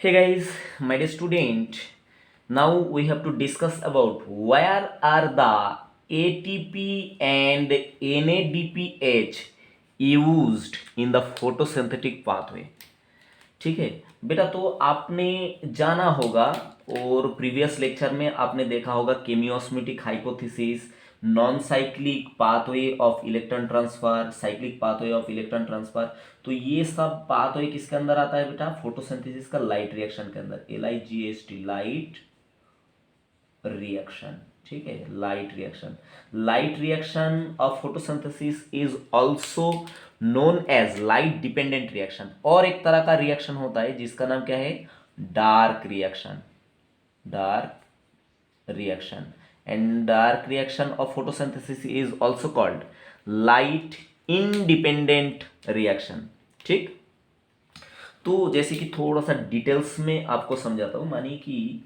Hey guys, my dear student, now we have to discuss about where are the ATP and NADPH used in the photosynthetic pathway. ठीक है बेटा, तो आपने जाना होगा और प्रीवियस लेक्चर में आपने देखा होगा chemiosmotic hypothesis, non cyclic pathway of electron transfer, cyclic pathway of electron transfer. तो ये सब पाथवे किसके अंदर आता है बेटा? फोटोसिंथेसिस का लाइट रिएक्शन के अंदर, LIGHT, लाइट रिएक्शन। ठीक है, light reaction. Light reaction of photosynthesis is also known as light dependent reaction. और एक तरह का रिएक्शन होता है जिसका नाम क्या है? Dark reaction. Dark reaction and dark reaction of photosynthesis is also called light independent reaction. ठीक, तो जैसे कि थोड़ा सा डिटेल्स में आपको समझाता हूँ। मानिए कि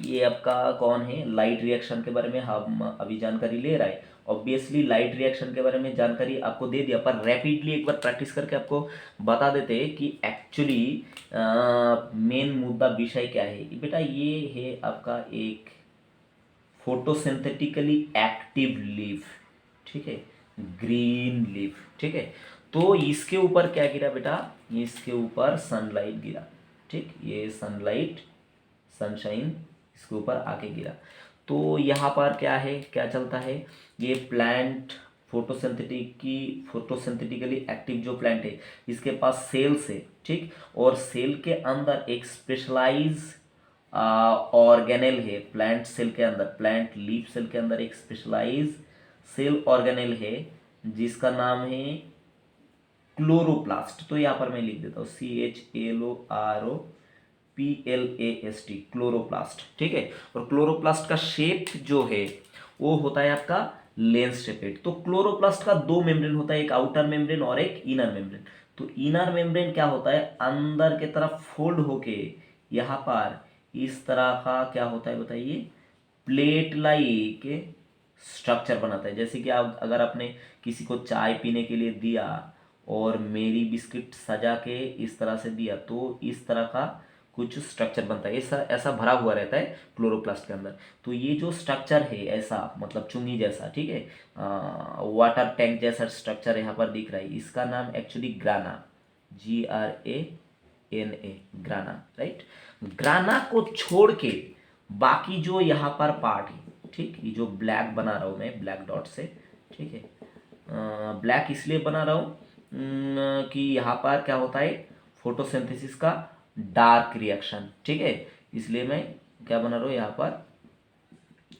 ये आपका कौन है, लाइट रिएक्शन के बारे में हम अभी जानकारी ले रहा है। ऑब्वियसली लाइट रिएक्शन के बारे में जानकारी आपको दे दिया, पर रैपिडली एक बार प्रैक्टिस करके आपको बता देते हैं कि एक्चुअली मेन मुद्दा विषय क्या है। बेटा ये है आपका एक फोटोसिंथेटिकली एक्टिव लीफ। ठीक है, ग्रीन लीफ। ठीक है, तो इसके ऊपर क्या गिरा बेटा? इसके ऊपर सनलाइट गिरा। ठीक, ये सनलाइट, सनशाइन इसके ऊपर आके गिरा। तो यहाँ पर क्या है, क्या चलता है? ये प्लांट फोटोसिंथेटिकली एक्टिव जो प्लांट है, इसके पास सेल्स है। ठीक, और सेल के अंदर एक स्पेशलाइज ऑर्गेनेल है। प्लांट सेल के अंदर, प्लांट लीफ सेल के अंदर एक स्पेशलाइज सेल ऑर्गेनेल है जिसका नाम है क्लोरोप्लास्ट। तो यहाँ पर मैं लिख देता हूँ CHLOROPLAST, क्लोरोप्लास्ट। ठीक है, और क्लोरोप्लास्ट का शेप जो है वो होता है आपका लेंस शेपेड। तो क्लोरोप्लास्ट का दो मेम्ब्रेन होता है, एक आउटर मेम्ब्रेन और एक इनर मेम्ब्रेन। तो इनर मेम्ब्रेन क्या होता है? अंदर के तरफ फोल्ड होके यहाँ पर इस तरह का क्या होता है बताइए? प्लेट लाइक स्ट्रक्चर बनाता है। जैसे कि आप अगर आपने किसी को चाय पीने के लिए दिया और मेरी बिस्किट सजा के इस तरह से दिया, तो इस तरह का कुछ स्ट्रक्चर बनता है। ऐसा ऐसा भरा हुआ रहता है क्लोरोप्लास्ट के अंदर। तो ये जो स्ट्रक्चर है ऐसा, मतलब चुंगी जैसा, ठीक है, वाटर टैंक जैसा स्ट्रक्चर यहाँ पर दिख रहा है, इसका नाम एक्चुअली ग्राना, GRANA, ग्राना। राइट, ग्राना को छोड़ के बाकी जो यहाँ पर पार्ट है, ठीक, ये जो ब्लैक बना रहा हूँ मैं ब्लैक डॉट से, ठीक है, ब्लैक इसलिए बना रहा हूँ कि यहाँ पर क्या होता है? फोटोसिंथेसिस का डार्क रिएक्शन। ठीक है, इसलिए मैं क्या बना रहा हूँ यहाँ पर?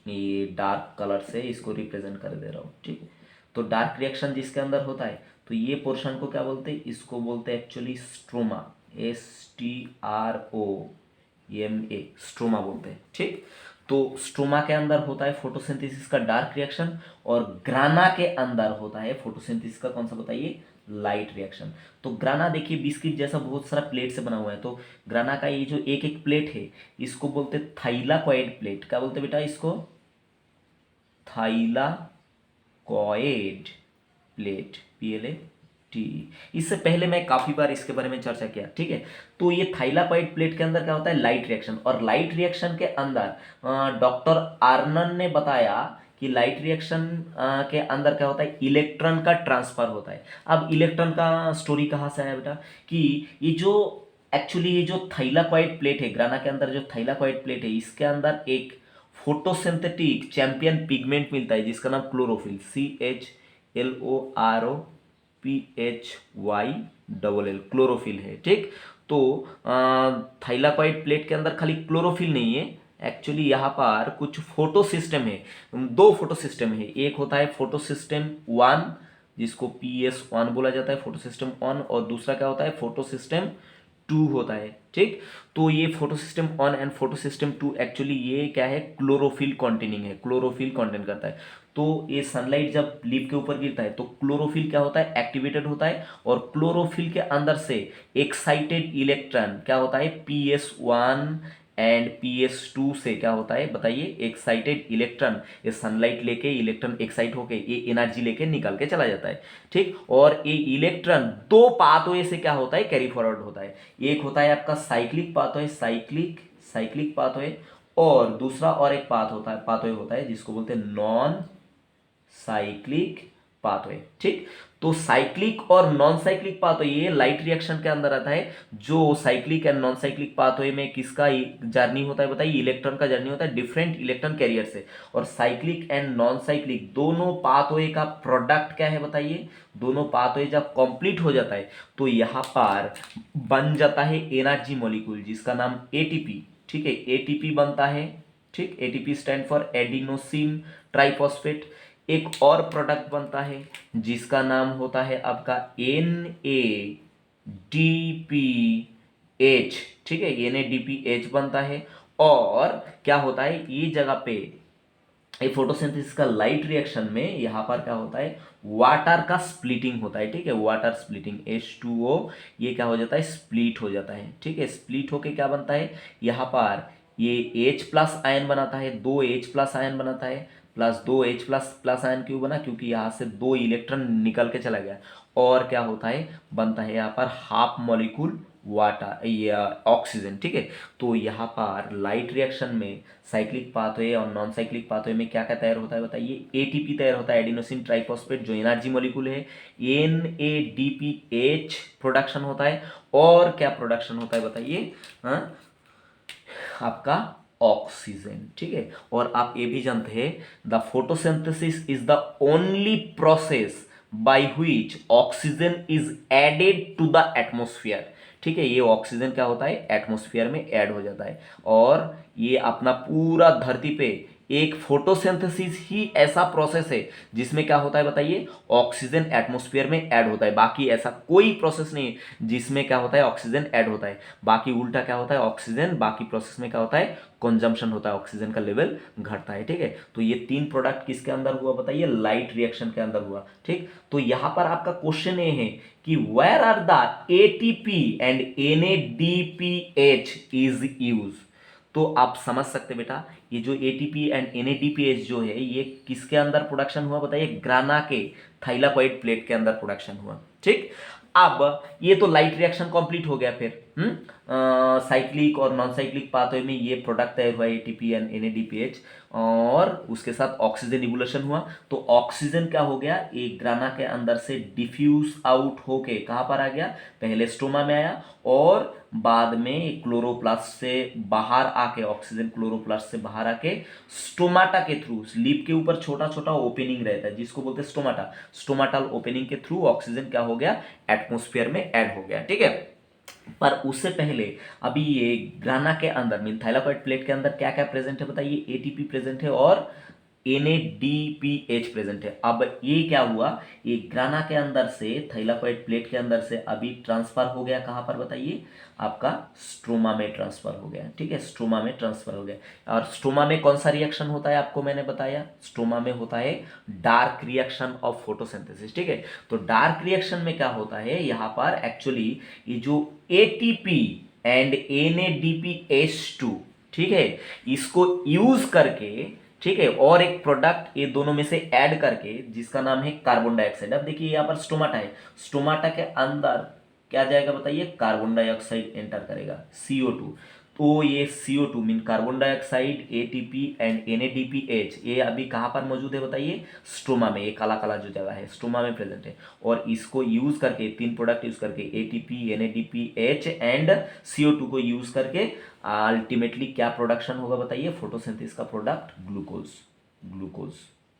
ये डार्क कलर से इसको रिप्रेजेंट कर दे रहा हूँ। ठीक, तो डार्क रिएक्शन जिसके अंदर होता है, तो ये पोर्शन को क्या बोलते हैं? इसको बोलते हैं एक्चुअली स्ट्रोमा, STROMA, स्ट्रोमा बोलते हैं। ठीक, तो स्ट्रोमा के अंदर होता है फोटोसिंथेसिस का डार्क रिएक्शन, और ग्राना के अंदर होता है फोटोसिंथेसिस का कौन सा बताइए? Light reaction. तो ग्राना देखिए बिस्किट जैसा बहुत सारा प्लेट से बना हुआ है। तो ग्राना का ये जो एक एक प्लेट है, इसको बोलते हैं थाइलाकॉइड प्लेट। क्या बोलते हैं बेटा इसको? Thylakoid plate, PLAT। इससे पहले मैं काफी बार इसके बारे में चर्चा किया। ठीक है, तो ये थाइलाकॉइड प्लेट के अंदर क्या होता है? Light reaction. और लाइट रिएक्शन के अंदर डॉक्टर आर्नन ने बताया कि लाइट रिएक्शन के अंदर क्या होता है? इलेक्ट्रॉन का ट्रांसफर होता है। अब इलेक्ट्रॉन का स्टोरी कहाँ से आया बेटा? कि ये जो एक्चुअली ये जो थाइलाकॉइड प्लेट है, ग्राना के अंदर जो थाइलाकॉइड प्लेट है, इसके अंदर एक फोटोसिंथेटिक चैंपियन पिगमेंट मिलता है जिसका नाम क्लोरोफिल, CHLOROPHYLL, क्लोरोफिल है। ठीक, तो थाइलाकॉइड प्लेट के अंदर खाली क्लोरोफिल नहीं है, एक्चुअली यहाँ पर कुछ फोटो सिस्टम है। दो फोटो सिस्टम है, एक होता है फोटो सिस्टम 1 जिसको PS1 बोला जाता है, फोटो सिस्टम 1, और दूसरा क्या होता है? फोटो सिस्टम 2 होता है। ठीक, तो ये photo system 1 and photo system 2 actually ये क्या है? क्लोरोफिल कॉन्टेनिंग है, क्लोरोफिल कॉन्टेन करता है। तो ये सनलाइट जब लीफ के ऊपर गिरता है तो क्लोरोफिल क्या होता है? एक्टिवेटेड होता है, और क्लोरोफिल के अंदर से एक्साइटेड इलेक्ट्रॉन क्या होता है? PS1 एंड PS2 से क्या होता है बताइए, एक्साइटेड इलेक्ट्रॉन, ये सनलाइट लेके इलेक्ट्रॉन एक्साइट होके ये एनर्जी लेके निकल के चला जाता है, ठीक। और ये इलेक्ट्रॉन दो पाथवे से क्या होता है, कैरी फॉरवर्ड होता है। एक होता है आपका साइक्लिक पाथवे, साइक्लिक पाथवे, और दूसरा और एक पाथवे होता है जिसको बोलते हैं नॉन साइक्लिक पाथवे, ठीक। तो साइक्लिक और नॉन साइक्लिक पाथवे ये लाइट रिएक्शन के अंदर आता है। जो cyclic and non cyclic pathway में किसका जर्नी होता है बताइए, इलेक्ट्रॉन का जर्नी होता है डिफरेंट इलेक्ट्रॉन कैरियर से। और साइक्लिक एंड नॉन साइक्लिक दोनों पाथवे का प्रोडक्ट क्या है बताइए, दोनों पाथवे जब कंप्लीट हो जाता है तो यहां पर बन जाता है एनर्जी मॉलिक्यूल जिसका नाम एटीपी, ठीक है, एटीपी बनता है, ठीक। ATP stand for adenosine triphosphate. एक और प्रोडक्ट बनता है जिसका नाम होता है आपका NADPH, ठीक है, NADPH बनता है। और क्या होता है ये जगह पे, ये फोटोसिंथेसिस का लाइट रिएक्शन में यहां पर क्या होता है, वाटर का स्प्लिटिंग होता है, ठीक है, वाटर स्प्लिटिंग, H2O ये क्या हो जाता है, स्प्लिट हो जाता है, ठीक है। स्प्लिट होके क्या बनता है, यहाँ पर ये H प्लस आयन बनाता है, 2H प्लस आयन बनाता है, plus 2H plus plus ion क्यों बना, क्योंकि यहाँ से 2 इलेक्ट्रॉन निकल के चला गया। और क्या होता है, बनता है यहाँ पर हाफ मॉलिक्यूल वाटर या ऑक्सीजन, ठीक है। तो यहाँ पर लाइट रिएक्शन में साइक्लिक पाथवे और नॉन साइक्लिक पाथवे में क्या क्या तैयार होता है बताइए, एटीपी तैयार होता है, एडिनोसिन ट्राइफॉस्फेट जो एनर्जी मॉलिक्यूल है, NADPH प्रोडक्शन होता है। और क्या प्रोडक्शन होता है बताइए, हाँ, आपका ऑक्सीजन, ठीक है। और आप ये भी जानते हैं the photosynthesis is the only process by which oxygen is added to the atmosphere, ठीक है। ये ऑक्सीजन क्या होता है, एटमॉस्फेयर में ऐड हो जाता है। और ये अपना पूरा धरती पे एक फोटोसिंथेसिस ही ऐसा प्रोसेस है जिसमें क्या होता है बताइए, ऑक्सीजन एटमॉस्फेयर में ऐड होता है। बाकी ऐसा कोई प्रोसेस नहीं है जिसमें क्या होता है, ऑक्सीजन ऐड होता है। बाकी उल्टा क्या होता है, ऑक्सीजन बाकी प्रोसेस में क्या होता है, कंजम्पशन होता है, ऑक्सीजन का लेवल घटता है, ठीक है। तो ये तीन प्रोडक्ट किसके अंदर हुआ बताइए, लाइट रिएक्शन के अंदर हुआ, ठीक। तो यहां पर आपका क्वेश्चन ये है कि where are the ATP and NADPH is use. तो आप समझ सकते बेटा, ये जो ATP एंड NADPH जो है ये किसके अंदर प्रोडक्शन हुआ बताइए, ग्राना के थाइलाकोइड प्लेट के अंदर प्रोडक्शन हुआ, ठीक। अब ये तो लाइट रिएक्शन कंप्लीट हो गया, फिर साइक्लिक और नॉन साइक्लिक पाथवे में ये प्रोडक्ट तैयार हुआ ATP एंड NADPH, और उसके साथ ऑक्सीजन इवोल्यूशन हुआ। तो ऑक्सीजन क्या हो गया, एक ग्राना के अंदर से डिफ्यूज आउट होके कहां पर आ गया, पहले स्टोमा में आया और बाद में क्लोरोप्लास्ट से बाहर आके, ऑक्सीजन क्लोरोप्लास्ट से बाहर आके स्टोमाटा के थ्रू, लिप के ऊपर छोटा छोटा ओपनिंग रहता है जिसको बोलते हैं स्टोमाटा, स्टोमाटल ओपनिंग के थ्रू ऑक्सीजन क्या हो गया, एटमॉस्फेयर में ऐड हो गया, ठीक है। पर उससे पहले अभी ये ग्राना के अंदर मीन थाइलाकोइड प्लेट के अंदर क्या क्या प्रेजेंट है बताइए, एटीपी प्रेजेंट है और NADPH प्रेजेंट है। अब ये क्या हुआ, ये ग्राना के अंदर से, थाइलाकोइड प्लेट के अंदर से अभी ट्रांसफर हो गया कहां पर बताइए, आपका स्ट्रोमा में ट्रांसफर हो गया, ठीक है, स्ट्रोमा में ट्रांसफर हो गया। और स्ट्रोमा में कौन सा रिएक्शन होता है आपको मैंने बताया, स्ट्रोमा में होता है डार्क रिएक्शन ऑफ फोटोसिंथेसिस, ठीक है। तो डार्क रिएक्शन में क्या होता है, यहां पर एक्चुअली ये जो ATP एंड NADPH2, ठीक है, इसको यूज करके, ठीक है, और एक प्रोडक्ट ये दोनों में से ऐड करके जिसका नाम है कार्बन डाइऑक्साइड। अब देखिए यहाँ पर स्टोमाटा है, स्टोमाटा के अंदर क्या जाएगा बताइए, कार्बन डाइऑक्साइड एंटर करेगा, CO2। तो ये CO2 mean carbon dioxide, ATP and NADPH ये अभी कहाँ पर मौजूद है बताइए, स्टोमा में, ये काला काला जो जगह है स्टोमा में प्रेजेंट है। और इसको यूज करके, तीन प्रोडक्ट यूज करके, ATP NADPH एंड CO2 को यूज करके अल्टीमेटली क्या प्रोडक्शन होगा बताइए, फोटोसिंथेसिस का प्रोडक्ट ग्लूकोज, ग्लूकोज,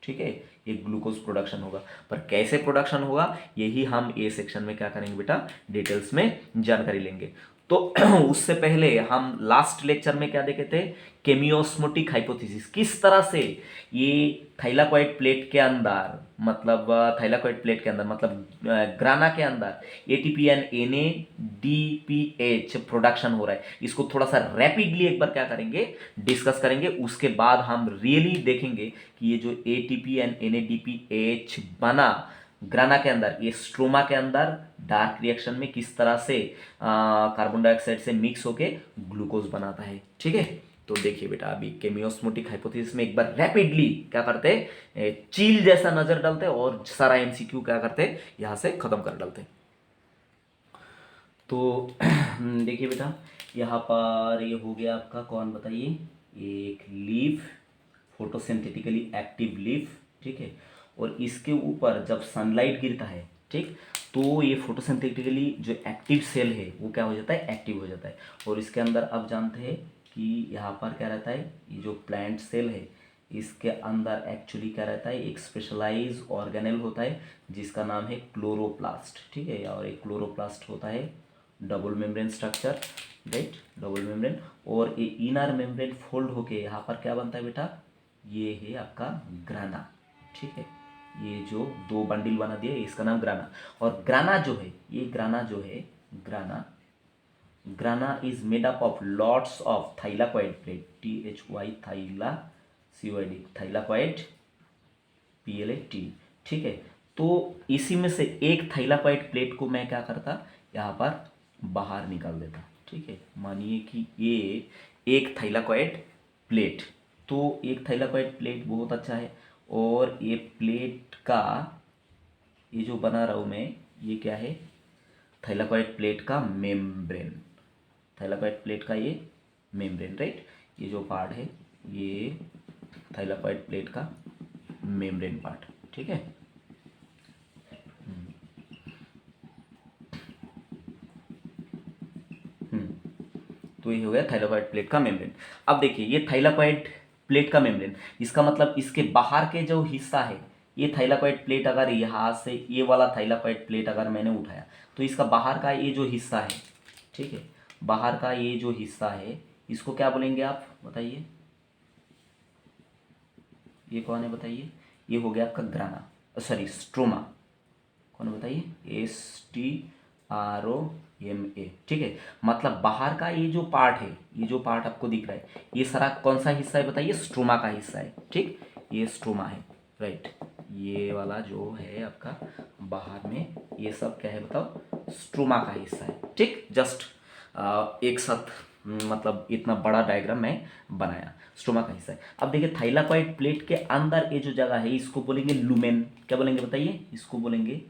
ठीक है, ये ग्लूकोज प्रोडक्शन होगा। पर कैसे प्रोडक्शन होगा यही हम ए सेक्शन में क्या करेंगे बेटा, डिटेल्स में जानकारी लेंगे। तो उससे पहले हम लास्ट लेक्चर में क्या देखे थे, केमियोस्मोटिक हाइपोथेसिस, किस तरह से ये थाइलाकोइड प्लेट के अंदर, मतलब थाइलाकोइड प्लेट के अंदर मतलब ग्राना के अंदर एटीपी एंड NADPH प्रोडक्शन हो रहा है। इसको थोड़ा सा रैपिडली एक बार क्या करेंगे, डिस्कस करेंगे। उसके बाद हम रियली देखेंगे कि ये जो ATP एंड NADPH बना ग्राना के अंदर, ये स्ट्रोमा के अंदर डार्क रिएक्शन में किस तरह से कार्बन डाइऑक्साइड से मिक्स होके ग्लूकोज बनाता है। ठीक है, तो देखिए बेटा अभी केमियोस्मोटिक हाइपोथेसिस में एक बार रैपिडली क्या करते हैं, चील जैसा नजर डालते हैं और सारा एमसीक्यू क्या करते हैं यहाँ से खत्म कर डालते हैं। तो देखिए बेटा यहाँ पर ये हो गया आपका, कौन बताइए, एक लीफ, फोटोसिंथेटिकली एक्टिव लीफ। ठीक है, और इसके ऊपर जब सनलाइट गिरता है, ठीक, तो ये फोटोसिंथेटिकली जो एक्टिव सेल है वो क्या हो जाता है, एक्टिव हो जाता है। और इसके अंदर आप जानते हैं कि यहाँ पर क्या रहता है, ये जो प्लांट सेल है इसके अंदर एक्चुअली क्या रहता है, एक स्पेशलाइज ऑर्गेनेल होता है जिसका नाम है क्लोरोप्लास्ट। ठीक है, और एक क्लोरोप्लास्ट होता है double membrane structure, right, double membrane. और ये इनर मेम्ब्रेन फोल्ड होके यहाँ पर क्या बनता है बेटा, ये है आपका ग्राना। ठीक है, ये जो दो बंडल बना दिए इसका नाम ग्राना। और ग्राना जो है, ये ग्राना जो है, ग्राना, ग्राना is made up of lots of thylakoid plate, THY थाइला COID, thylakoid PLAT। ठीक है, तो इसी में से एक थाइलाकॉइड प्लेट को मैं क्या करता, यहाँ पर बाहर निकाल देता। ठीक है, मानिए कि ये एक थाइलाकॉइड प्लेट, तो एक थाइलाकॉइड प्लेट बहुत अच्छा है, और ये प्लेट का ये जो बना रहा हूँ मैं, ये क्या है, थाइलाकॉइड प्लेट का मेम्ब्रेन, थाइलाकॉइड प्लेट का ये मेम्ब्रेन, राइट, ये जो पार्ट है ये थाइलाकॉइड प्लेट का मेम्ब्रेन पार्ट। ठीक है, तो ये हो गया थाइलाकॉइड प्लेट का मेम्ब्रेन। अब देखिए ये थाइलाकॉइड प्लेट का मेम्ब्रेन, इसका मतलब इसके बाहर के जो हिस्सा है, ये थाइलाकॉइड प्लेट अगर यहाँ से ये वाला थाइलाकॉइड प्लेट अगर मैंने उठाया तो इसका बाहर का ये जो हिस्सा है, ठीक है, बाहर का ये जो हिस्सा है इसको क्या बोलेंगे आप बताइए, ये कौन है बताइए, ये हो गया आपका ग्राना, सॉरी स्ट्रोमा, कौन बताइए, STROMA। ठीक है, मतलब बाहर का ये जो पार्ट है, ये जो पार्ट आपको दिख रहा है ये सारा कौन सा हिस्सा है बताइए, स्ट्रोमा का हिस्सा है। ठीक, ये स्ट्रोमा है, राइट, ये वाला जो है आपका बाहर में ये सब क्या है बताओ, स्ट्रोमा का हिस्सा है। ठीक, जस्ट एक साथ मतलब इतना बड़ा डायग्राम मैं बनाया, स्टोमा का हिस्सा है। अब देखिए थाइलाकॉइड प्लेट के अंदर ये जो जगह है इसको बोलेंगे लुमेन, क्या बोलेंगे बताइए, इसको बोलेंगे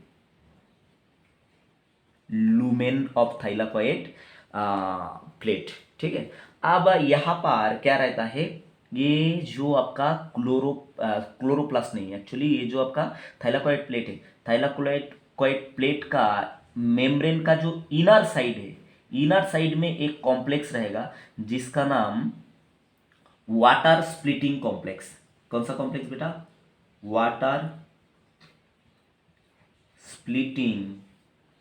लुमेन ऑफ थाइलाकॉइड प्लेट। ठीक है, अब यहाँ पर क्या रहता है, ये जो आपका क्लोरोप्लास्ट नहीं है एक्चुअली, ये जो आपका थाइलाकॉइड प्लेट है, थाइलाकॉइड प्लेट का मेम्ब्रेन का जो इनर साइड है, इनर साइड में एक कॉम्प्लेक्स रहेगा जिसका नाम वाटर स्प्लिटिंग कॉम्प्लेक्स। कौन सा कॉम्प्लेक्स बेटा, water splitting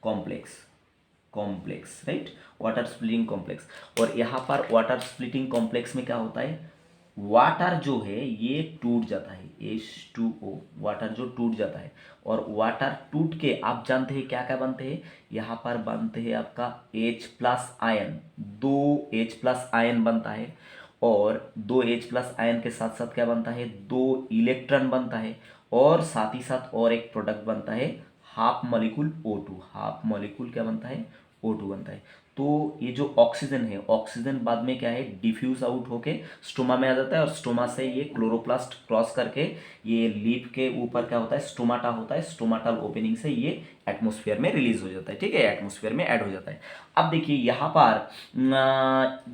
complex, right, water splitting complex. और यहाँ पर वाटर स्प्लिटिंग कॉम्प्लेक्स में क्या होता है, वाटर जो है ये टूट जाता है, H2O, वाटर जो टूट जाता है, और वाटर टूट के आप जानते हैं क्या क्या बनते हैं, यहाँ पर बनते हैं आपका H+ आयन, 2H+ आयन बनता है, और 2H+ आयन के साथ साथ क्या बनता है, 2 इलेक्ट्रॉन बनता है, और साथ ही साथ और एक प्रोडक्ट बनता है half molecule O2, half molecule क्या बनता है, O2 बनता है। तो ये जो ऑक्सीजन है, ऑक्सीजन बाद में क्या है, डिफ्यूज आउट होके स्टोमा में आ जाता है, और स्टोमा से ये क्लोरोप्लास्ट क्रॉस करके ये लीफ के ऊपर क्या होता है, स्टोमाटा होता है, स्टोमाटल ओपनिंग से ये एटमॉस्फेयर में रिलीज हो जाता है। ठीक है, एटमॉस्फेयर में ऐड हो जाता है। अब देखिए यहाँ पर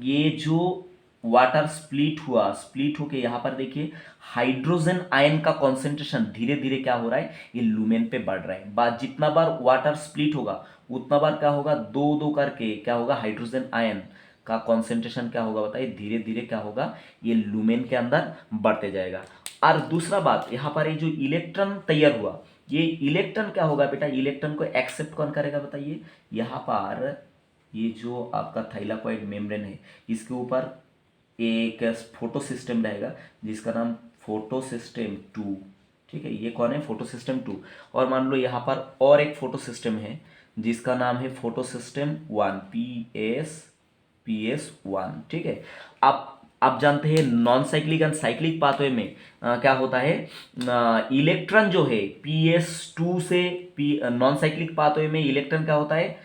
ये जो वाटर स्प्लिट हुआ, स्प्लिट होके यहाँ पर देखिए हाइड्रोजन आयन का कॉन्सेंट्रेशन धीरे धीरे क्या हो रहा है, ये लुमेन पे बढ़ रहा है। बाद जितना बार वाटर स्प्लिट होगा उतना बार क्या होगा, दो दो करके क्या होगा, हाइड्रोजन आयन का कॉन्सेंट्रेशन क्या होगा बताइए, धीरे धीरे क्या होगा, ये लुमेन के अंदर बढ़ते जाएगा। और दूसरा बात, यहाँ पर ये जो इलेक्ट्रॉन तैयार हुआ, ये इलेक्ट्रॉन क्या होगा बेटा, इलेक्ट्रॉन को एक्सेप्ट कौन करेगा बताइए, यहाँ पर ये जो आपका थाइलाकॉइड मेम्ब्रेन है इसके ऊपर एक फोटो सिस्टम रहेगा जिसका नाम फोटो सिस्टम 2। ठीक है, ये कौन है, फोटो सिस्टम 2। और मान लो यहाँ पर और एक फोटो सिस्टम है जिसका नाम है फोटो सिस्टम 1, PS1। ठीक है, अब आप जानते हैं non cyclic and cyclic pathway में क्या होता है, इलेक्ट्रॉन जो है PS2 से नॉन साइक्लिक पाथवे में इलेक्ट्रॉन क्या होता है,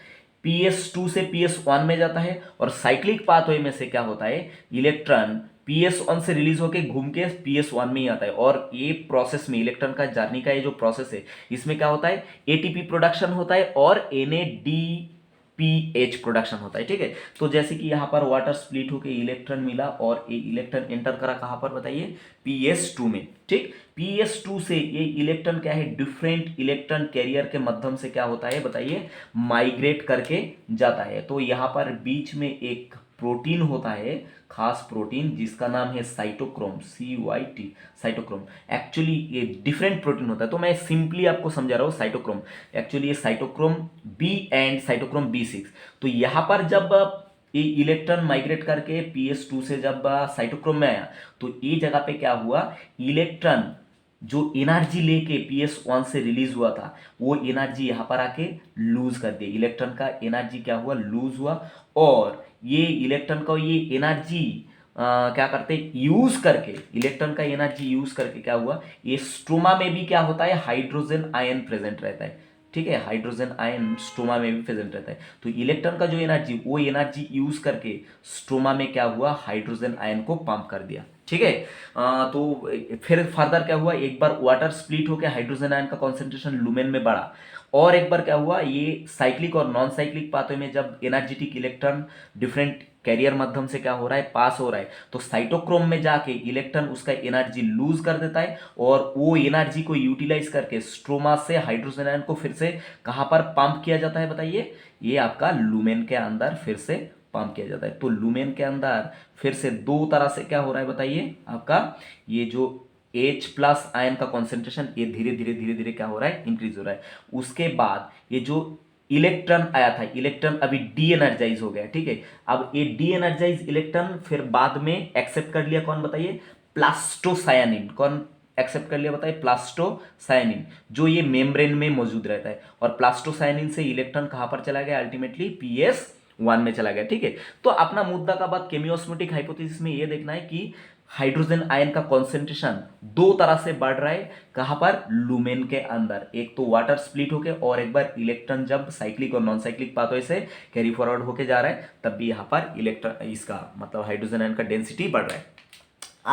PS2 से PS1 में जाता है, और साइक्लिक पाथवे में से क्या होता है, इलेक्ट्रॉन PS1 से रिलीज होके घूम के PS1 में ही आता है। और ये प्रोसेस में इलेक्ट्रॉन का जर्नी का ये जो प्रोसेस है, इसमें क्या होता है, एटीपी प्रोडक्शन होता है और NADPH प्रोडक्शन होता है। ठीक है, तो जैसे कि यहाँ पर वाटर स्प्लिट होके इलेक्ट्रॉन मिला और ये इलेक्ट्रॉन एंटर करा कहाँ पर बताइए, PS2 में। ठीक, PS2 से ये इलेक्ट्रॉन क्या है, डिफरेंट इलेक्ट्रॉन कैरियर के माध्यम से क्या होता है बताइए, माइग्रेट करके जाता है। तो यहाँ पर बीच में एक प्रोटीन होता है, खास प्रोटीन जिसका नाम है साइटोक्रोम, CYT, साइटोक्रोम। एक्चुअली ये डिफरेंट प्रोटीन होता है, तो मैं सिंपली आपको समझा रहा हूँ साइटोक्रोम। एक्चुअली ये cytochrome B and cytochrome B6। तो यहाँ पर जब ये इलेक्ट्रॉन माइग्रेट करके PS2 से जब साइटोक्रोम में आया, तो ये जगह पे क्या हुआ, इलेक्ट्रॉन जो एनर्जी लेके PS1 से रिलीज हुआ था, वो एनर्जी यहाँ पर आके लूज कर दिया। इलेक्ट्रॉन का एनर्जी क्या हुआ, लूज हुआ। और ये इलेक्ट्रॉन का ये एनर्जी क्या करते, यूज करके, इलेक्ट्रॉन का एनर्जी यूज करके क्या हुआ, ये स्ट्रोमा में भी क्या होता है, हाइड्रोजन आयन प्रेजेंट रहता है। ठीक है, हाइड्रोजन आयन स्ट्रोमा में भी प्रेजेंट रहता है। तो इलेक्ट्रॉन का जो एनर्जी, वो एनर्जी यूज करके स्ट्रोमा में क्या हुआ, हाइड्रोजन आयन को पंप कर दिया। ठीक है, तो फिर फर्दर क्या हुआ, एक बार वाटर स्प्लिट होकर हाइड्रोजन आयन का कॉन्सेंट्रेशन लुमेन में बढ़ा, और एक बार क्या हुआ, ये साइक्लिक और नॉन साइक्लिक पाथवे में जब एनर्जेटिक इलेक्ट्रॉन डिफरेंट कैरियर माध्यम से क्या हो रहा है, पास हो रहा है, तो साइटोक्रोम में जाके इलेक्ट्रॉन उसका एनर्जी लूज कर देता है, और वो एनर्जी को यूटिलाइज करके स्ट्रोमा से हाइड्रोजन आयन को फिर से कहां पर पंप किया जाता है बताइए, ये आपका लुमेन के अंदर फिर से पंप किया जाता है। तो लुमेन के अंदर फिर से दो तरह से क्या हो रहा है बताइए, आपका ये जो H+ आयन का कॉन्सेंट्रेशन ये धीरे धीरे धीरे धीरे क्या हो रहा है, इंक्रीज हो रहा है। उसके बाद ये जो इलेक्ट्रॉन आया था, इलेक्ट्रॉन अभी डी एनर्जाइज हो गया। ठीक है, अब ये डी एनर्जाइज इलेक्ट्रॉन फिर बाद में एक्सेप्ट कर लिया, कौन बताइए, प्लास्टोसायनिन। कौन एक्सेप्ट कर लिया बताइए, प्लास्टोसायनिन, जो ये मेम्ब्रेन में मौजूद रहता है। और प्लास्टोसायनिन से इलेक्ट्रॉन कहां पर चला गया, अल्टीमेटली PS1 में चला गया। ठीक है, तो अपना मुद्दा का बात केमियोस्मोटिक हाइपोथेसिस में ये देखना है कि हाइड्रोजन आयन का कॉन्सेंट्रेशन दो तरह से बढ़ रहा है, कहां पर, लुमेन के अंदर। एक तो वाटर स्प्लिट होके, और एक बार इलेक्ट्रॉन जब साइक्लिक और नॉन साइक्लिक पाथवे से कैरी फॉरवर्ड होके जा रहा है, तब भी यहां पर इलेक्ट्रॉन, इसका मतलब हाइड्रोजन आयन का डेंसिटी बढ़ रहा है।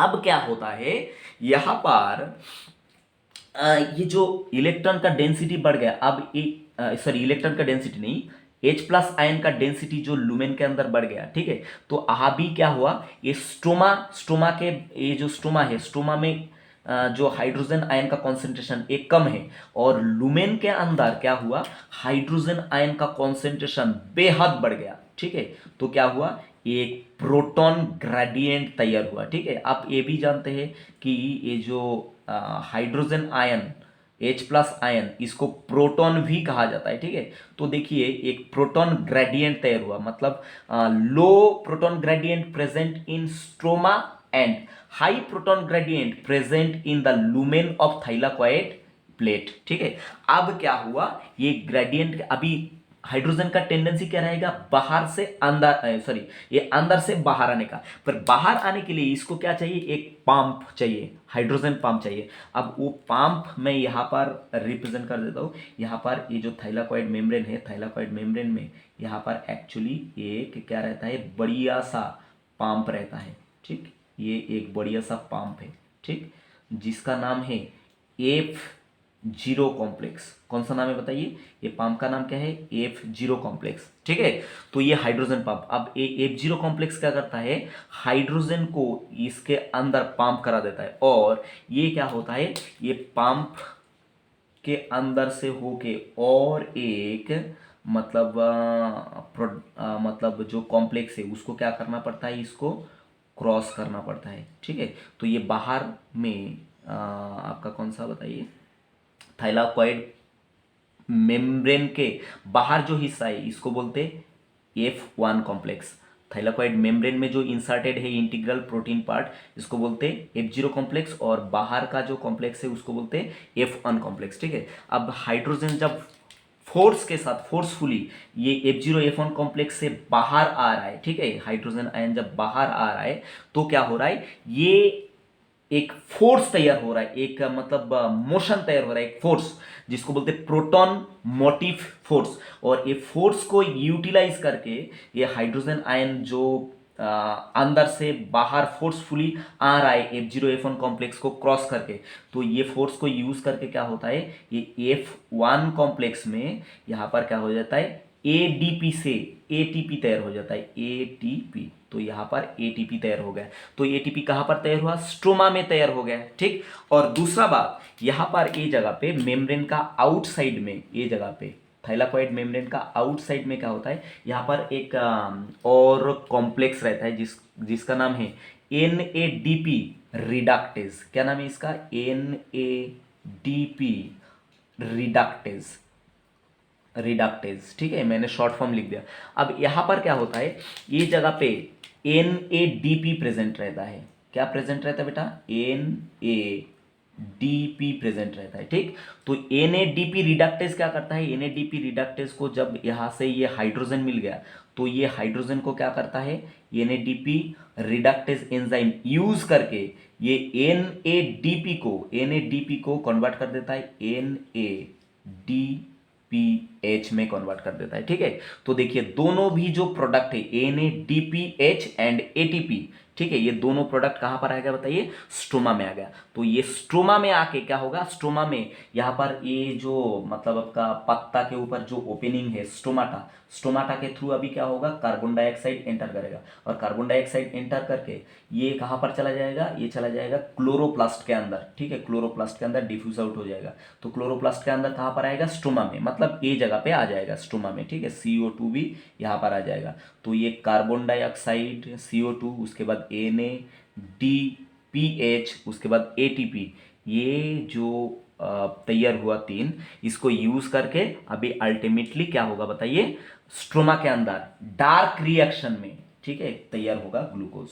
अब क्या होता है, यहां पर ये जो इलेक्ट्रॉन का डेंसिटी बढ़ गया, अब एक सॉरी, इलेक्ट्रॉन का डेंसिटी नहीं, H+ आयन का डेंसिटी जो लुमेन के अंदर बढ़ गया। ठीक है, तो अभी क्या हुआ, ये स्ट्रोमा के, ये जो स्ट्रोमा है, स्ट्रोमा में जो हाइड्रोजन आयन का कॉन्सेंट्रेशन एक कम है, और लुमेन के अंदर क्या हुआ, हाइड्रोजन आयन का कॉन्सेंट्रेशन बेहद बढ़ गया। ठीक है, तो क्या हुआ, एक प्रोटॉन ग्रेडियंट तैयार हुआ। ठीक है, आप ये भी जानते हैं कि ये जो हाइड्रोजन आयन H+ आयन, इसको प्रोटॉन भी कहा जाता है। ठीक है, तो देखिए एक प्रोटॉन ग्रेडियंट तैयार हुआ, मतलब low proton gradient present in stroma and high proton gradient present in the lumen of thylakoid plate. ठीक है, अब क्या हुआ, ये ग्रेडियंट अभी हाइड्रोजन का टेंडेंसी क्या रहेगा, बाहर से अंदर, सॉरी, ये अंदर से बाहर आने का। पर बाहर आने के लिए इसको क्या चाहिए, एक पंप चाहिए, हाइड्रोजन पंप चाहिए। अब वो पंप मैं यहाँ पर रिप्रेजेंट कर देता हूँ। यहाँ पर ये जो थाइलाकॉइड मेम्ब्रेन है, थाइलाकॉइड मेम्ब्रेन में यहाँ पर एक्चुअली एक क्या रहता है, बढ़िया सा पंप रहता है। ठीक, ये एक बढ़िया सा पंप है। ठीक, जिसका नाम है F0 कॉम्प्लेक्स। कौन सा नाम है बताइए, ये पंप का नाम क्या है, F0 कॉम्प्लेक्स। ठीक है, तो ये हाइड्रोजन पंप, अब ये F0 कॉम्प्लेक्स क्या करता है, हाइड्रोजन को इसके अंदर पंप करा देता है, और ये क्या होता है, ये पंप के अंदर से होके और एक मतलब मतलब जो कॉम्प्लेक्स है उसको क्या करना पड़ता है, इसको क्रॉस करना पड़ता है। ठीक है, तो ये बाहर में आपका कौन सा बताइए, थाइलाकॉइड मेम्ब्रेन के बाहर जो हिस्सा है, इसको बोलते F1 कॉम्प्लेक्स। थाइलाकॉइड मेम्ब्रेन में जो इंसर्टेड है इंटीग्रल प्रोटीन पार्ट, इसको बोलते F0 कॉम्प्लेक्स, और बाहर का जो कॉम्प्लेक्स है उसको बोलते F1 कॉम्प्लेक्स। ठीक है, अब हाइड्रोजन जब फोर्स के साथ फोर्सफुली ये F0F1 कॉम्प्लेक्स से बाहर आ रहा है, ठीक है, हाइड्रोजन आयन जब बाहर आ रहा है तो क्या हो रहा है, ये एक फोर्स तैयार हो रहा है, एक मतलब मोशन तैयार हो रहा है, एक फोर्स जिसको बोलते हैं प्रोटॉन मोटिव फोर्स। और ये फोर्स को यूटिलाइज करके ये हाइड्रोजन आयन जो अंदर से बाहर फोर्सफुली आ रहा है F0F1 कॉम्प्लेक्स को क्रॉस करके, तो ये फोर्स को यूज करके क्या होता है, ये F1 कॉम्प्लेक्स में यहां पर क्या हो जाता है, एडीपी से एटीपी तैयार हो जाता है, एटीपी। तो यहाँ पर एटीपी तैयार हो गया। तो एटीपी कहाँ पर तैयार हुआ, स्ट्रोमा में तैयार हो गया, ठीक। और दूसरा बात, यहाँ पर ये जगह पे मेम्ब्रेन का आउटसाइड में, ये जगह पे थाइलाकॉइड मेम्ब्रेन का आउटसाइड में क्या होता है, यहाँ पर एक और कॉम्प्लेक्स रहता है जिसका नाम है NADP रिडक्टेज। क्या नाम है इसका, NADP रिडक्टेज, ठीक है, मैंने शॉर्ट फॉर्म लिख दिया। अब यहां पर क्या होता है, ये जगह पे NADP प्रेजेंट रहता है। क्या प्रेजेंट रहता है बेटा, NADP प्रेजेंट रहता है, ठीक। तो NADP रिडक्टेज क्या करता है, NADP रिडक्टेज को जब यहां से ये हाइड्रोजन मिल गया तो ये हाइड्रोजन को क्या करता है, NADP रिडक्टेज एंजाइम यूज करके ये NADP को कन्वर्ट कर देता है NADPH में कन्वर्ट कर देता है, ठीक है। तो देखिए दोनों भी जो प्रोडक्ट है NADPH एंड ATP, ठीक है, ये दोनों प्रोडक्ट कहां पर आ गया बताइए, स्ट्रोमा में आ गया। तो ये स्ट्रोमा में आके क्या होगा, स्ट्रोमा में यहां पर ये जो मतलब आपका पत्ता के ऊपर जो ओपनिंग है स्टोमाटा के थ्रू अभी क्या होगा, कार्बन डाइऑक्साइड एंटर करेगा, और कार्बन डाइऑक्साइड एंटर करके ये कहां पर चला जाएगा, ये चला जाएगा क्लोरोप्लास्ट के अंदर, ठीक है, क्लोरोप्लास्ट के अंदर डिफ्यूज आउट हो जाएगा। तो क्लोरोप्लास्ट के अंदर कहां पर आएगा, स्टोमा में, मतलब ये जगह पे आ जाएगा स्टोमा में, ठीक है। CO2 भी यहां पर आ जाएगा। तो ये कार्बन डाइऑक्साइड CO2, उसके बाद NADPH, उसके बाद ATP, ये जो तैयार हुआ तीन, इसको यूज करके अभी अल्टीमेटली क्या होगा बताइए, स्ट्रोमा के अंदर डार्क रिएक्शन में, ठीक है, तैयार होगा ग्लूकोज,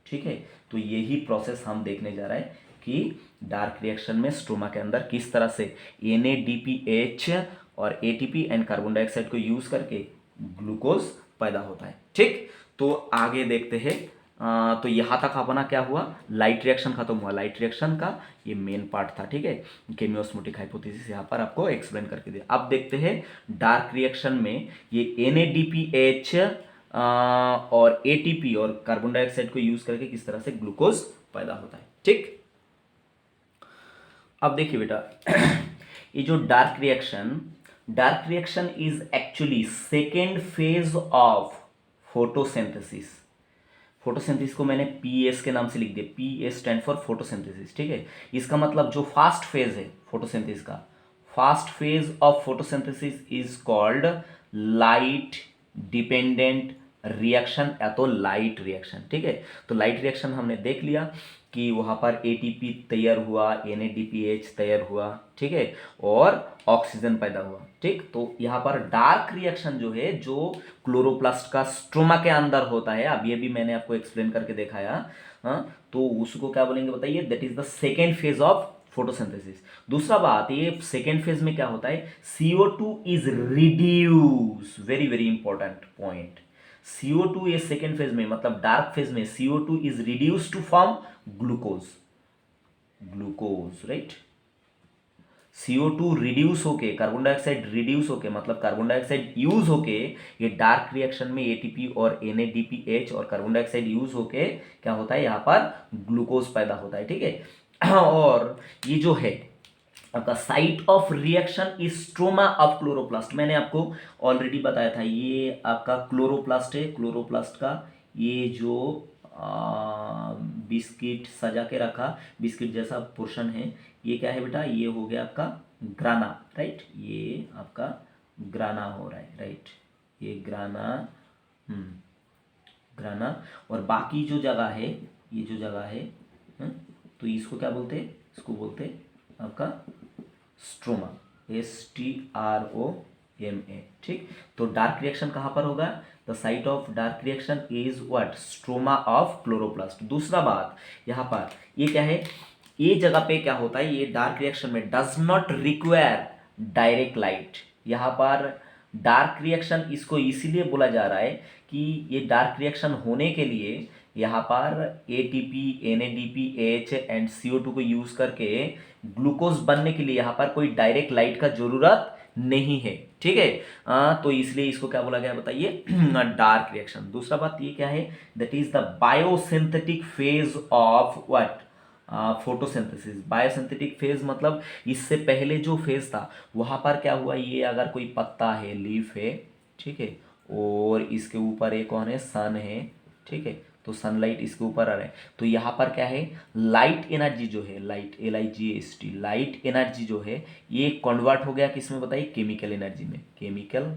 ठीक है। तो यही प्रोसेस हम देखने जा रहे हैं कि डार्क रिएक्शन में स्ट्रोमा के अंदर किस तरह से NADPH और ATP एंड कार्बन डाइऑक्साइड को यूज करके ग्लूकोज पैदा होता है, ठीक। तो आगे देखते हैं। तो यहां तक अपना क्या हुआ, लाइट रिएक्शन खत्म हुआ, लाइट रिएक्शन का ये मेन पार्ट था, ठीक है। केमियोस्मोटिक हाइपोथेसिस यहां पर आपको एक्सप्लेन करके दिया। अब देखते हैं डार्क रिएक्शन में ये NADPH और ATP और कार्बन डाइऑक्साइड को यूज करके किस तरह से ग्लूकोज पैदा होता है, ठीक। अब देखिए बेटा ये जो dark reaction is actually second phase of photosynthesis. Photosynthesis को मैंने PS के नाम से लिख दिया, PS स्टैंड फॉर फोटोसिंथेसिस, ठीक है। इसका मतलब जो फास्ट फेज है फोटोसिंथेसिस का, fast phase of photosynthesis is called light dependent reaction या तो लाइट रिएक्शन, ठीक है। तो लाइट रिएक्शन हमने देख लिया कि वहां पर ATP तैयार हुआ, NADPH तैयार हुआ, ठीक है, और ऑक्सीजन पैदा हुआ, ठीक। तो यहां पर डार्क रिएक्शन जो है, जो क्लोरोप्लास्ट का स्ट्रोमा के अंदर होता है, अभी अभी मैंने आपको एक्सप्लेन करके दिखाया, हाँ, तो उसको क्या बोलेंगे बताइए, that is the second phase of photosynthesis. दूसरा बात, ये सेकेंड फेज में क्या होता है, CO2 is reduce, very very important point. CO2 ये सेकेंड फेज में, मतलब डार्क फेज में CO2 is reduce to form glucose, right. CO2 reduce होके, कार्बन डाइऑक्साइड रिड्यूस होके, मतलब कार्बन डाइऑक्साइड यूज होके, ये डार्क रिएक्शन में ATP और NADPH और कार्बन डाइऑक्साइड यूज होके क्या होता है, यहाँ पर ग्लूकोज पैदा होता है, ठीक है। और ये जो है आपका site of reaction is stroma of chloroplast, मैंने आपको ऑलरेडी बताया था, ये आपका क्लोरोप्लास्ट है। क्लोरोप्लास्ट का ये जो बिस्किट सजा के रखा, बिस्किट जैसा पोर्शन है, ये क्या है बेटा, ये हो गया आपका ग्राना, राइट, ये आपका ग्राना हो रहा है, राइट, ये ग्राना, ग्राना। और बाकी जो जगह है, ये जो जगह है, तो इसको क्या बोलते हैं, इसको बोलते हैं आपका स्ट्रोमा, STROMA, ठीक। तो डार्क रिएक्शन कहां पर होगा, the site of dark reaction is what, stroma of chloroplast. दूसरा बात, यहां पर ये क्या है, ये जगह पे क्या होता है, ये डार्क रिएक्शन में डज नॉट डायरेक्ट लाइट। यहाँ पर डार्क रिएक्शन इसको इसीलिए बोला जा रहा है कि ये डार्क रिएक्शन होने के लिए यहाँ पर ATP, NADPH एंड CO2 को यूज करके ग्लूकोज बनने के लिए यहाँ पर कोई डायरेक्ट लाइट का जरूरत नहीं है, ठीक है। तो इसलिए इसको क्या बोला गया बताइए, डार्क रिएक्शन। दूसरा बात ये क्या है, that is the biosynthetic phase of what, photosynthesis. Biosynthetic phase मतलब इससे पहले जो फेज था वहां पर क्या हुआ, ये अगर कोई पत्ता है, लीफ है, ठीक है, और इसके ऊपर एक कौन है, सन है, ठीक है, तो सनलाइट इसके ऊपर आ रहा है, तो यहाँ पर क्या है, लाइट एनर्जी जो है, लाइट LIGHT, लाइट एनर्जी जो है ये कन्वर्ट हो गया किसमें बताइए, केमिकल एनर्जी में। Chemical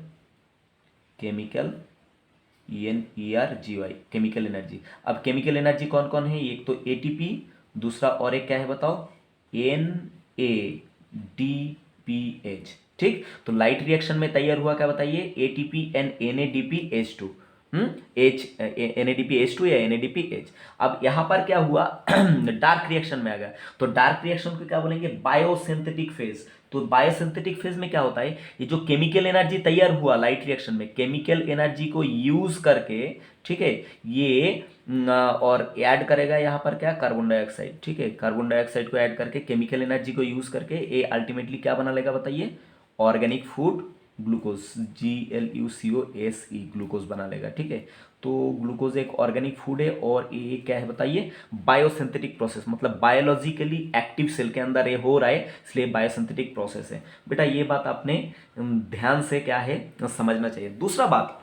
ENERGY, chemical energy. अब केमिकल एनर्जी कौन कौन है, एक तो ATP, दूसरा और एक क्या है बताओ, NADPH, ठीक। तो लाइट रिएक्शन में तैयार हुआ क्या बताइए, ATP एंड NADPH2, NADPH2 या NADPH। अब यहां पर क्या हुआ, डार्क रिएक्शन में आ गया, तो डार्क रिएक्शन को क्या बोलेंगे, बायोसिंथेटिक फेज। तो बायोसिंथेटिक फेज में क्या होता है, ये जो केमिकल एनर्जी तैयार हुआ लाइट रिएक्शन में, केमिकल एनर्जी को यूज करके, ठीक है, ये और ऐड करेगा यहाँ पर क्या, कार्बन डाइऑक्साइड, ठीक है, कार्बन डाइऑक्साइड को ऐड करके केमिकल एनर्जी को यूज करके ये अल्टीमेटली क्या बना लेगा बताइए, organic food glucose, GLUCOSE, glucose बना लेगा, ठीक है। तो ग्लूकोज एक ऑर्गेनिक फूड है और ये क्या है बताइए, बायोसिंथेटिक प्रोसेस, मतलब बायोलॉजिकली एक्टिव सेल के अंदर ये हो रहा है, इसलिए बायोसिंथेटिक प्रोसेस है। बेटा ये बात आपने ध्यान से क्या है समझना चाहिए। दूसरा बात,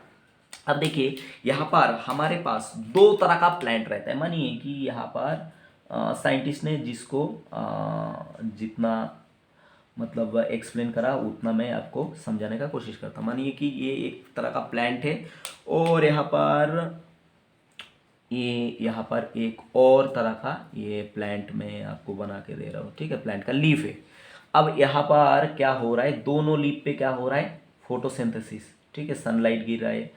अब देखिए यहाँ पर हमारे पास दो तरह का प्लांट रहता है। मानिए कि यहाँ पर साइंटिस्ट ने जिसको जितना मतलब एक्सप्लेन करा उतना मैं आपको समझाने का कोशिश करता हूँ। मानिए कि ये एक तरह का प्लांट है और यहाँ पर एक और तरह का ये प्लांट मैं आपको बना के दे रहा हूँ, ठीक है, प्लांट का लीफ है। अब यहाँ पर क्या हो रहा है, दोनों लीफ पे क्या हो रहा है, फोटोसिंथेसिस, ठीक है, सनलाइट गिर रहा है,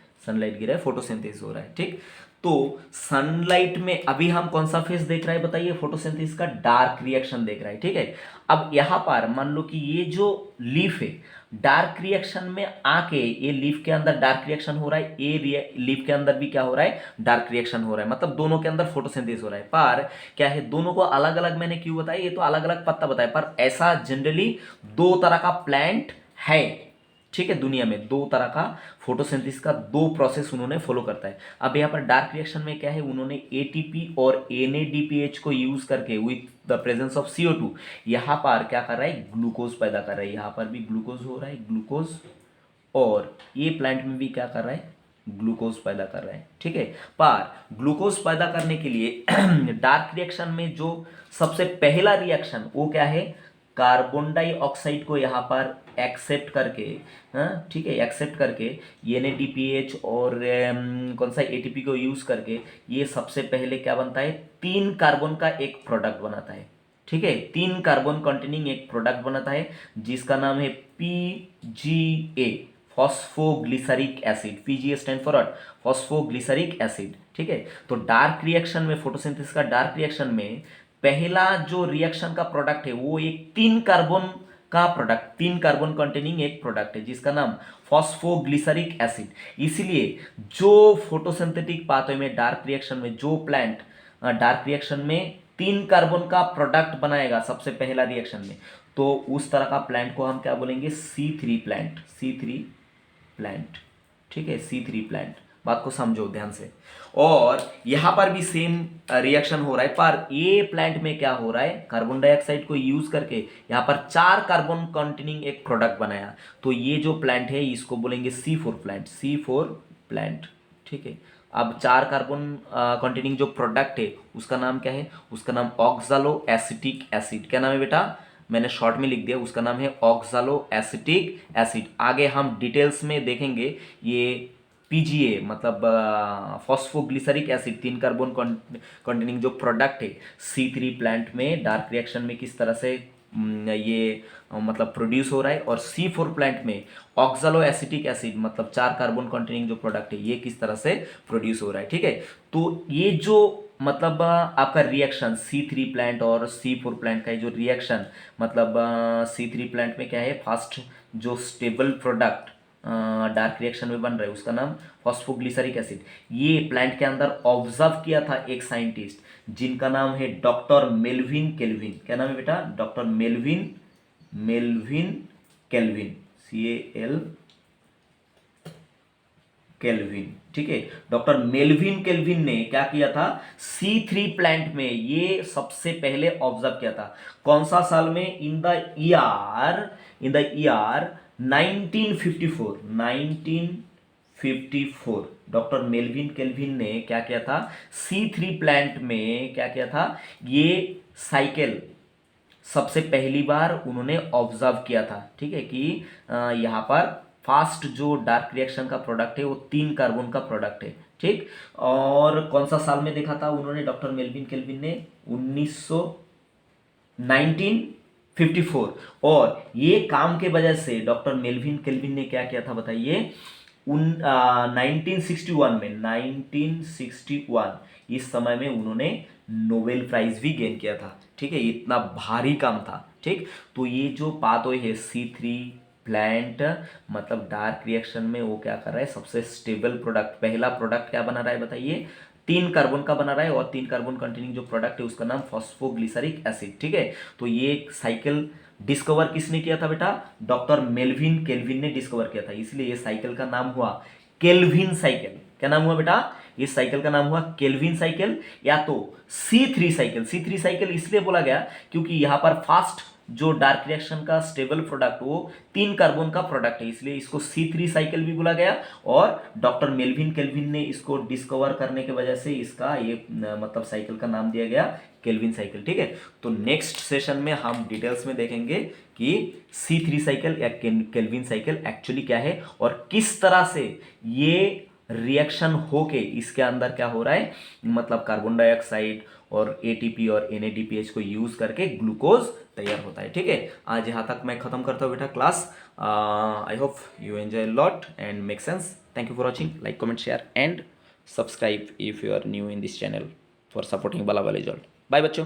फोटोसिंथेसिस हो रहा है, ठीक। तो सनलाइट में अभी हम कौन सा फेज देख रहे हैं बताइए, फोटोसिंथेसिस का डार्क रिएक्शन देख रहा है, ठीक है। अब यहां पर मान लो कि ये जो लीफ है डार्क रिएक्शन में आके, ये लीफ के अंदर डार्क रिएक्शन हो रहा है, ये लीफ के अंदर भी क्या हो रहा है, डार्क रिएक्शन हो रहा है, मतलब दोनों के अंदर फोटोसिंथेसिस हो रहा है। पर क्या है, दोनों को अलग अलग मैंने क्यों बताया, ये तो अलग अलग पत्ता बताया, पर ऐसा जनरली दो तरह का प्लांट है, ठीक है। दुनिया में दो तरह का फोटोसिंथेसिस का दो प्रोसेस उन्होंने फॉलो करता है। अब यहाँ पर डार्क रिएक्शन में क्या है, उन्होंने ATP और NADPH को यूज करके with the presence of CO2 यहाँ पर क्या कर रहा है, ग्लूकोज पैदा कर रहा है। यहाँ पर भी ग्लूकोज हो रहा है, ग्लूकोज, और ये प्लांट में भी क्या कर रहा है, ग्लूकोज पैदा कर रहा है, ठीक है। पर ग्लूकोज पैदा करने के लिए डार्क रिएक्शन में जो सबसे पहला रिएक्शन वो क्या है, कार्बन डाइऑक्साइड को यहाँ पर एक्सेप्ट करके, हाँ ठीक है, एक्सेप्ट करके NADPH और कौन सा ATP को यूज करके ये सबसे पहले क्या बनता है, 3 कार्बन का एक प्रोडक्ट बनाता है, ठीक है, 3 कार्बन कंटेनिंग एक प्रोडक्ट बनाता है जिसका नाम है PGA, phosphoglyceric acid. PGA stand for what, phosphoglyceric acid, ठीक है। तो डार्क रिएक्शन में, फोटोसिंथेसिस का डार्क रिएक्शन में पहला जो रिएक्शन का प्रोडक्ट है वो एक 3 कार्बन का प्रोडक्ट, 3 कार्बन कंटेनिंग एक प्रोडक्ट है जिसका नाम फॉस्फोग्लिसरिक एसिड। इसलिए जो फोटोसिंथेटिक पाथवे में डार्क रिएक्शन में जो प्लांट डार्क रिएक्शन में 3 कार्बन का प्रोडक्ट बनाएगा सबसे पहला रिएक्शन में, तो उस तरह का प्लांट को हम क्या बोलेंगे, C3 प्लांट, C3 प्लांट, ठीक है, C3 प्लांट। बात को समझो ध्यान से। और यहां पर भी सेम रिएक्शन हो रहा है, पर ये प्लांट में क्या हो रहा है, कार्बन डाइऑक्साइड को यूज करके यहां पर 4 कार्बन कंटेनिंग एक प्रोडक्ट बनाया, तो ये जो प्लांट है इसको बोलेंगे C4 प्लांट, C4 प्लांट, ठीक है। अब 4 कार्बन कंटेनिंग जो प्रोडक्ट है उसका नाम क्या है, उसका नाम ऑक्सालो एसिटिक एसिड। क्या नाम है बेटा, मैंने शॉर्ट में लिख दिया, उसका नाम है ऑक्सालो एसिटिक एसिड। आगे हम डिटेल्स में देखेंगे ये PGA मतलब फॉस्फोग्लिसरिक एसिड, 3 कार्बन कंटेनिंग जो प्रोडक्ट है C3 प्लांट में डार्क रिएक्शन में किस तरह से ये मतलब प्रोड्यूस हो रहा है, और C4 प्लांट में ऑक्सलो एसिटिक एसिड मतलब 4 कार्बन कंटेनिंग जो प्रोडक्ट है ये किस तरह से प्रोड्यूस हो रहा है, ठीक है। तो ये जो मतलब आपका रिएक्शन C3 प्लांट और C4 प्लांट का ये जो रिएक्शन मतलब C3 प्लांट में क्या है, फास्ट जो स्टेबल प्रोडक्ट डार्क रिएक्शन में बन रहा है उसका नाम फॉस्फोग्लिसरिक एसिड। ये प्लांट के अंदर ऑब्जर्व किया था एक साइंटिस्ट जिनका नाम है डॉक्टर मेल्विन केल्विन। क्या नाम है बेटा? Doctor Melvin Melvin kelvin, CAL kelvin, ठीक है। डॉक्टर मेल्विन केल्विन ने क्या किया था, C3 प्लांट में ये सबसे पहले ऑब्जर्व किया था। कौन सा साल में? In the year 1954 1954 doctor Melvin kelvin ने क्या किया था, C3 प्लांट में क्या किया था, ये साइकिल सबसे पहली बार उन्होंने ऑब्जर्व किया था, ठीक है, कि यहाँ पर फास्ट जो डार्क रिएक्शन का प्रोडक्ट है वो 3 कार्बन का प्रोडक्ट है, ठीक। और कौन सा साल में देखा था उन्होंने, डॉक्टर मेल्विन केल्विन ने? 1954। और ये काम के वजह से डॉक्टर मेल्विन केल्विन ने क्या किया था बताइए, 1961 इस समय में उन्होंने नोबेल प्राइज भी गेन किया था, ठीक है। इतना भारी काम था, ठीक। तो ये जो पाथवे है C3 प्लांट मतलब डार्क रिएक्शन में वो क्या कर रहा है, सबसे स्टेबल प्रोडक्ट, पहला प्रोडक्ट क्या बना रहा है बताइए, 3 कार्बन का बना रहा है, और 3 कार्बन कंटेनिंग जो प्रोडक्ट है उसका नाम फॉस्फोग्लिसरिक एसिड, ठीक है। तो ये साइकिल डिस्कवर किसने किया था बेटा? डॉक्टर मेल्विन केल्विन ने डिस्कवर किया था, इसलिए ये साइकिल का नाम हुआ केल्विन साइकिल। क्या नाम हुआ बेटा? इस साइकिल का नाम हुआ केल्विन साइकिल या तो C3 साइकिल। C3 साइकिल इसलिए बोला गया क्योंकि यहां पर फास्ट जो डार्क रिएक्शन का स्टेबल प्रोडक्ट वो 3 कार्बन का प्रोडक्ट है, इसलिए इसको C3 साइकिल भी बोला गया। और डॉक्टर मेल्विन केल्विन ने इसको डिस्कवर करने की वजह से इसका ये मतलब साइकिल का नाम दिया गया केल्विन साइकिल, ठीक है। तो नेक्स्ट सेशन में हम डिटेल्स में देखेंगे कि C3 साइकिल या केल्विन साइकिल एक्चुअली क्या है और किस तरह से ये रिएक्शन होके इसके अंदर क्या हो रहा है, मतलब कार्बन डाइऑक्साइड और ATP और NADPH को यूज करके ग्लूकोज तैयार होता है, ठीक है। आज यहाँ तक मैं खत्म करता हूँ बेटा class. I hope you enjoy lot and make sense. Thank you for watching. Like, comment, share and subscribe if you are new in this channel for supporting Bala Bala Result। Bye बच्चों।